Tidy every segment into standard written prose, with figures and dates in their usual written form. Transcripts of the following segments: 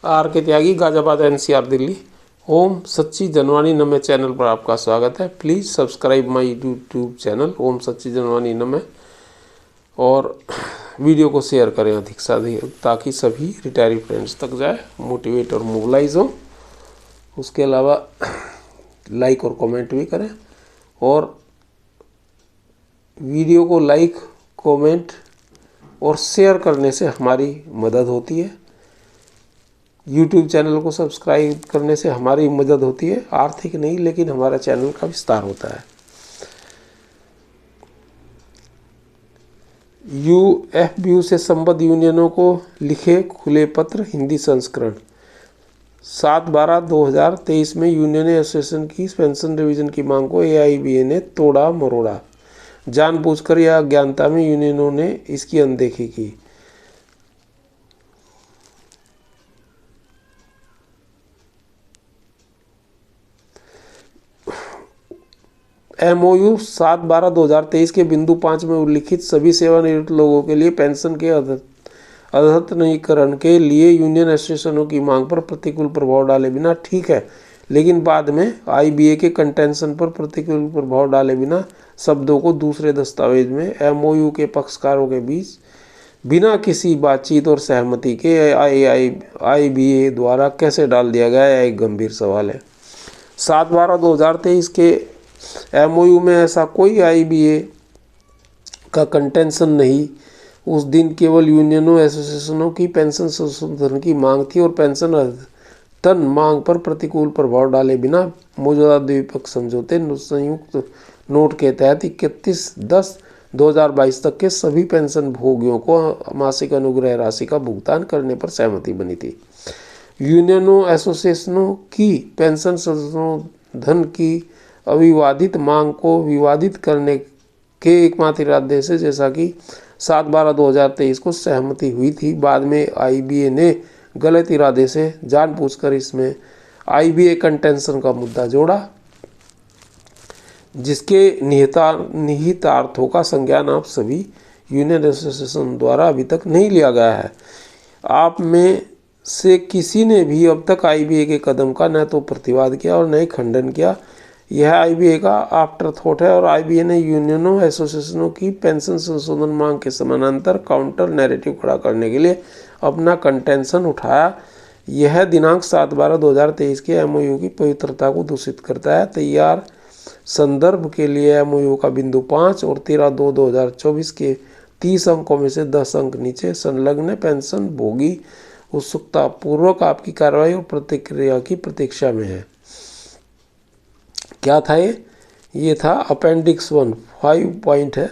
Are के त्यागी, Ghaziabad, NCR, Delhi. ओम सच्ची जनवाणी नमे channel पर आपका स्वागत है। Please subscribe my YouTube channel Om Sachchi Janvani नमे, और वीडियो को शेयर करें अधिक से अधिक ताकि सभी रिटायरी फ्रेंड्स तक जाए, मोटिवेट और मोबिलाइज हो। उसके अलावा लाइक और कमेंट भी करें, और वीडियो को लाइक, कमेंट और शेयर करने से हमारी मदद होती है। यूट्यूब चैनल को सब्सक्राइब करने से हमारी मदद होती है, आर्थिक नहीं लेकिन हमारा चैनल का विस्तार होता है। UFBU से संबद्ध यूनियनों को लिखे खुले पत्र, हिंदी संस्करण। 7/12/2023 में यूनियन एसोसिएशन की पेंशन रिवीजन की मांग को AIBA ने तोड़ा मरोड़ा। जानबूझकर या अज्ञानता में यूनियनों ने इसकी अनदेखी की। MOU 7/12/2023 के बिंदु 5 में उल्लिखित सभी सेवानिवृत्त लोगों के लिए पेंशन के अद्यतनीकरण के लिए यूनियन एसोसिएशनों की मांग पर प्रतिकूल प्रभाव डाले बिना ठीक है, लेकिन बाद में IBA के कंटेंशन पर प्रतिकूल प्रभाव डाले बिना शब्दों को दूसरे दस्तावेज में MOU के पक्षकारों के बीच बिना किसी बातचीत और सहमति के IBA द्वारा कैसे डाल दिया गया, यह एक गंभीर सवाल है। 7/12/2023 के MOU में ऐसा कोई IBA का कंटेंशन नहीं। उस दिन केवल यूनियनों एसोसिएशनों की पेंशन संशोधन की मांग थी, और पेंशन अद्यतन मांग पर प्रतिकूल प्रभाव डाले बिना मौजूदा द्विपक्षीय समझौते संयुक्त नोट के तहत 31/10/2022 तक के सभी पेंशन भोगियों को मासिक अनुग्रह राशि का भुगतान करने पर सहमति बनी थी। यूनियनों एसोसिएशनों की पेंशन संशोधन की अविवादित मांग को विवादित करने के एकमात्र इरादे से, जैसा कि 7/12/2023 को सहमति हुई थी, बाद में IBA ने गलत इरादे से जानबूझकर इसमें IBA कंटेंशन का मुद्दा जोड़ा, जिसके निहितार्थों का संज्ञान आप सभी यूनियन एसोसिएशन द्वारा अभी तक नहीं लिया गया है। आप में से किसी ने भी अब तक IBA के कदम का न तो प्रतिवाद किया और न ही खंडन किया। यह IBA का आफ्टर थॉट है, और IBA ने यूनियनों एसोसिएशनों की पेंशन संशोधन मांग के समानांतर काउंटर नैरेटिव खड़ा करने के लिए अपना कंटेंशन उठाया। यह दिनांक 7/12/2023 के MOU की पवित्रता को दूषित करता है। तैयार संदर्भ के लिए MOU का बिंदु 5 और 13/2/2024 के 30 अंकों में से 10 अंक नीचे संलग्न पेंशन भोगी उत्सुकता पूर्वक आपकी कार्रवाई और प्रतिक्रिया की प्रतीक्षा में है। क्या था ये था अपेंडिक्स 1, 5 पॉइंट है।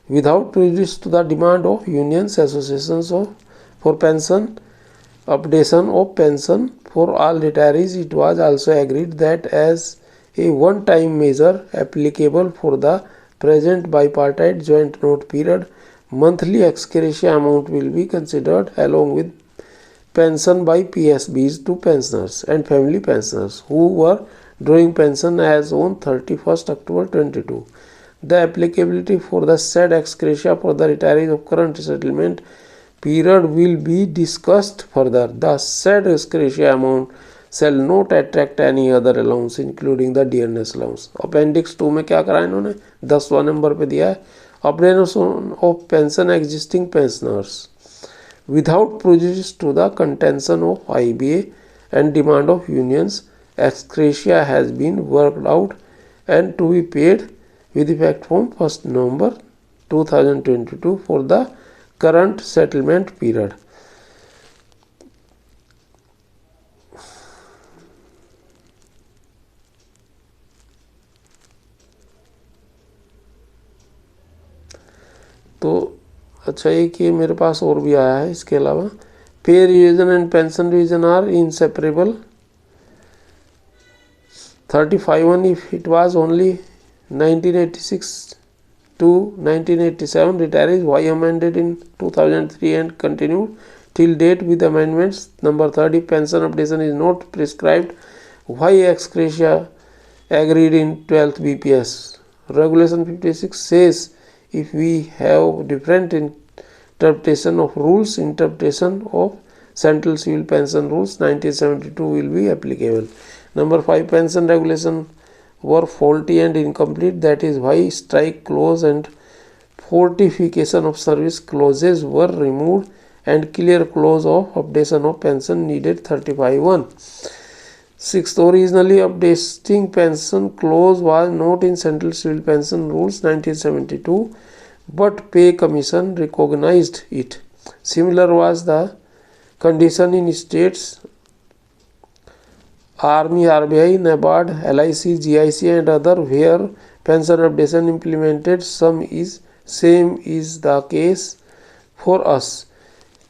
Without prejudice to the demand of unions associations for pension updation of pension for all retirees, it was also agreed that as a one-time measure applicable for the present bipartite joint note period, monthly ex gratia amount will be considered along with pension by PSBs to pensioners and family pensioners who were drawing pension as on 31st October 22. The applicability for the said ex gratia for the retirees of current settlement period will be discussed further. The said ex gratia amount shall not attract any other allowance including the dearness allowance. Appendix 2 में क्या करा इन्होंने 10वां number पे दिया है, updation of pension existing pensioners without prejudice to the contention of IBA and demand of unions, ex gratia has been worked out and to be paid with effect from 1st November 2022 for the current settlement period. तो अच्छा, एक ये मेरे पास और भी आया है इसके अलावा, pay revision and pension revision are inseparable. 35 if it was only 1986 to 1987 retirees, why amended in 2003 and continued till date with amendments? Number 30, pension updation is not prescribed, why ex gratia agreed in 12th BPS? Regulation 56 says if we have different interpretation of rules, interpretation of Central Civil Pension Rules 1972 will be applicable. Number 5, pension regulation were faulty and incomplete. That is why strike clause and fortification of service clauses were removed and clear clause of updation of pension needed 35(1). 6th, originally updating pension clause was not in Central Civil Pension Rules 1972, but Pay Commission recognized it. Similar was the condition in states, Army, RBI, NABARD, LIC, GIC and other where pension updation implemented. Same is the case for us.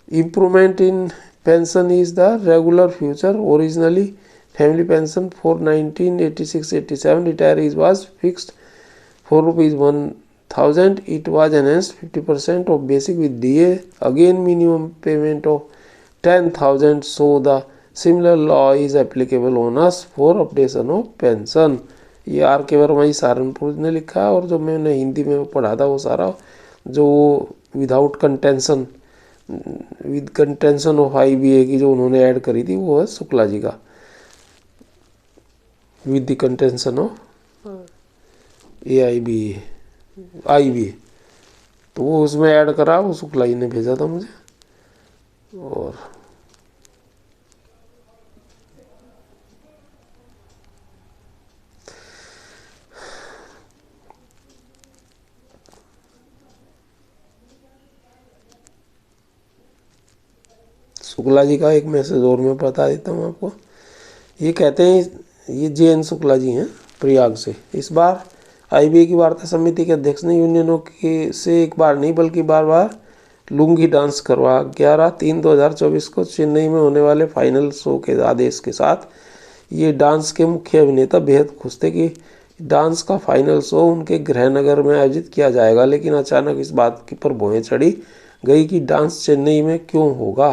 Improvement in pension is the regular feature. Originally, family pension for 1986-87 retirees was fixed for ₹1,000. It was enhanced 50% of basic with DA. Again, minimum payment of 10,000. So the similar law is applicable on us for updation of pension. ये are के वर्मा जी सहारनपुर ने लिखा है, और जो मैंने हिंदी में पढ़ा था वो सारा जो without contention with contention of IBA की जो उन्होंने ऐड करी थी वो है शुक्ला जी का, with the contention of IBA, तो वो उसमें ऐड करा, वो शुक्ला जी ने भेजा था मुझे। और शुक्ला जी का एक मैसेज और मैं बता देता हूँ आपको। ये कहते हैं, ये JN शुक्ला जी हैं प्रयाग से। इस बार IBA की वार्ता समिति के अध्यक्ष ने यूनियनों के से एक बार नहीं बल्कि बार बार लुंगी डांस करवा 11/3/2024 को चेन्नई में होने वाले फाइनल शो के आदेश के साथ। ये डांस के मुख्य अभिनेता बेहद खुश थे कि डांस का फाइनल शो उनके गृहनगर में आयोजित किया जाएगा, लेकिन अचानक इस बात की पर भौहें चढ़ी गई कि डांस चेन्नई में क्यों होगा।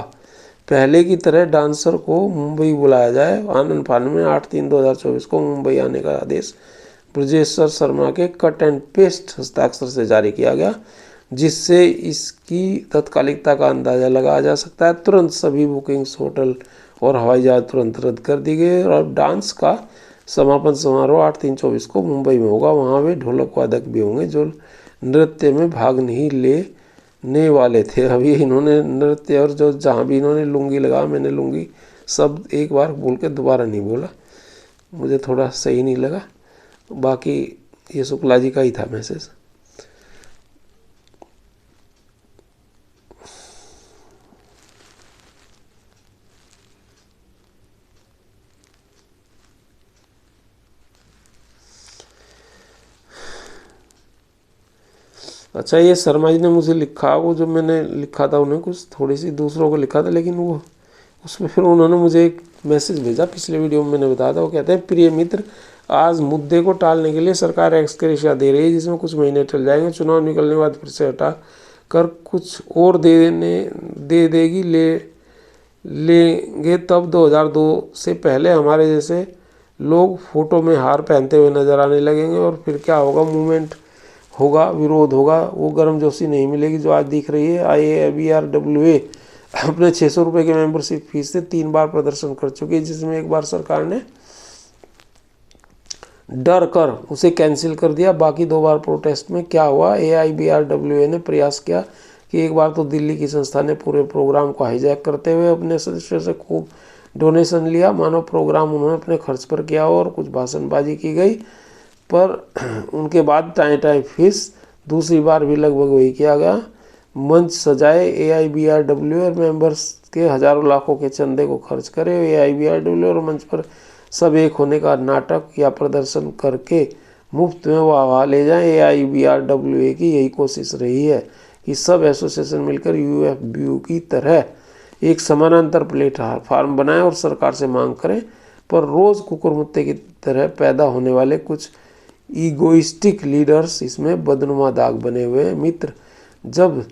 पहले की तरह डांसर को मुंबई बुलाया जाए। आनंद फानन में 8/3/2024 को मुंबई आने का आदेश ब्रजेश्वर शर्मा के कट एंड पेस्ट हस्ताक्षर से जारी किया गया, जिससे इसकी तत्कालिकता का अंदाजा लगाया जा सकता है। तुरंत सभी बुकिंग्स, होटल और हवाई जहाज तुरंत रद्द कर दी गई और डांस का समापन समारोह 8/3/24 को मुंबई में होगा। वहाँ वे ढोलक वादक भी होंगे जो नृत्य में भाग नहीं लेने वाले थे। अभी इन्होंने नृत्य और जो जहाँ भी इन्होंने लुंगी लगा, मैंने लुंगी शब्द एक बार बोल के दोबारा नहीं बोला, मुझे थोड़ा सही नहीं लगा। बाकी ये शुक्ला जी का ही था मैसेज। अच्छा, ये शर्मा जी ने मुझे लिखा, वो जो मैंने लिखा था उन्हें कुछ थोड़ी सी दूसरों को लिखा था, लेकिन वो उसमें फिर उन्होंने मुझे एक मैसेज भेजा, पिछले वीडियो में मैंने बताया था। वो कहते हैं, प्रिय मित्र, आज मुद्दे को टालने के लिए सरकार एक्सग्रेशिया दे रही है, जिसमें कुछ महीने चल जाएंगे। चुनाव निकलने के बाद फिर से हटा कर कुछ और दे देगी, लेंगे तब 2002 से पहले हमारे जैसे लोग फोटो में हार पहनते हुए नजर आने लगेंगे। और फिर क्या होगा, मूवमेंट होगा, विरोध होगा, वो गर्मजोशी नहीं मिलेगी जो आज दिख रही है। IABRWA अपने 600 रुपये के मेंबरशिप फीस से 3 बार प्रदर्शन कर चुकी है, जिसमें एक बार सरकार ने डर कर उसे कैंसिल कर दिया। बाकी 2 बार प्रोटेस्ट में क्या हुआ, AIBRWA ने प्रयास किया कि एक बार तो दिल्ली की संस्था ने पूरे प्रोग्राम को हाईजैक करते हुए अपने सदस्यों से खूब डोनेशन लिया, मानो प्रोग्राम उन्होंने अपने खर्च पर किया और कुछ भाषणबाजी की गई। पर उनके बाद टाई फीस दूसरी बार भी लगभग वही किया गया। मंच सजाए, AIBRWA मेंबर्स के हजारों लाखों के चंदे को खर्च करे। AIBRWA और मंच पर सब एक होने का नाटक या प्रदर्शन करके मुफ्त में वाह ले जाएं। AIBRWA की यही कोशिश रही है कि सब एसोसिएशन मिलकर UFBU की तरह एक समानांतर प्लेटफार्म बनाएं और सरकार से मांग करें, पर रोज कुकुरमुत्ते की तरह पैदा होने वाले कुछ ईगोइस्टिक लीडर्स इसमें बदनुमा दाग बने हुए हैं। मित्र, जब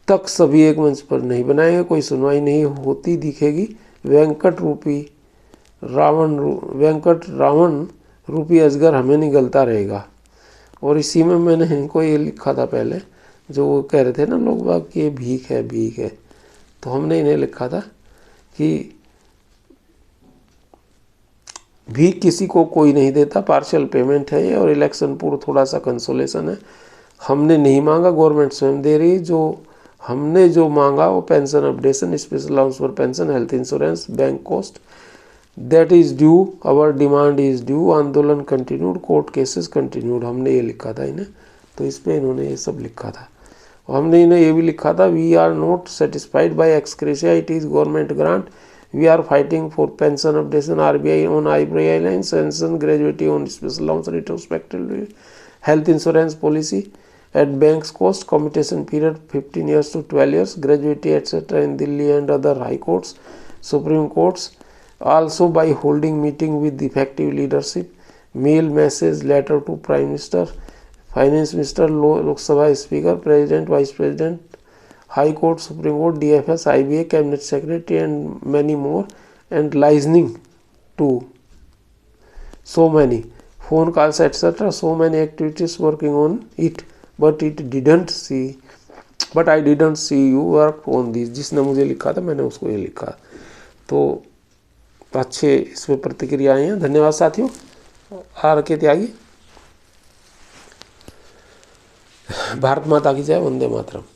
तक सभी एक मंच पर नहीं बनाएंगे, कोई सुनवाई नहीं होती दिखेगी। वेंकट रावण रूपी अजगर हमें निगलता रहेगा। और इसी में मैंने इनको ये लिखा था पहले, जो वो कह रहे थे ना लोग बाग कि ये भीख है, तो हमने इन्हें लिखा था कि भी किसी को कोई नहीं देता, पार्शियल पेमेंट है ये, और इलेक्शन पूर्व थोड़ा सा कंसोलेशन है। हमने नहीं मांगा, गवर्नमेंट स्वयं दे रही। जो हमने जो मांगा वो pension updation, special allowance for pension, health insurance, bank cost, that is due, our demand is due, आंदोलन कंटिन्यूड, कोर्ट केसेस कंटिन्यूड। हमने ये लिखा था इन्हें, तो इस पर इन्होंने ये सब लिखा था। और हमने इन्हें ये भी लिखा था, we are not satisfied by ex gratia, it is government grant, we are fighting for pension updation, RBI on RBI line sanction, gratuity on special allowance, retrospectively, health insurance policy at bank's cost, commutation period 15 years to 12 years, gratuity etc. in Delhi and other high courts, Supreme Courts. Also by holding meeting with effective leadership, mail, message, letter to Prime Minister, Finance Minister, Lok Sabha Speaker, President, Vice President, High Court, Supreme Court, DFS, IBA, Cabinet Secretary and many more, and listening to so many phone calls etc. So many activities working on it, but I didn't see you work on this. जिसने मुझे लिखा था मैंने उसको ये लिखा। तो अच्छे इसमें प्रतिक्रियाएं हैं। धन्यवाद साथियों। आर के त्यागी। भारत माता की जय। वंदे मातरम।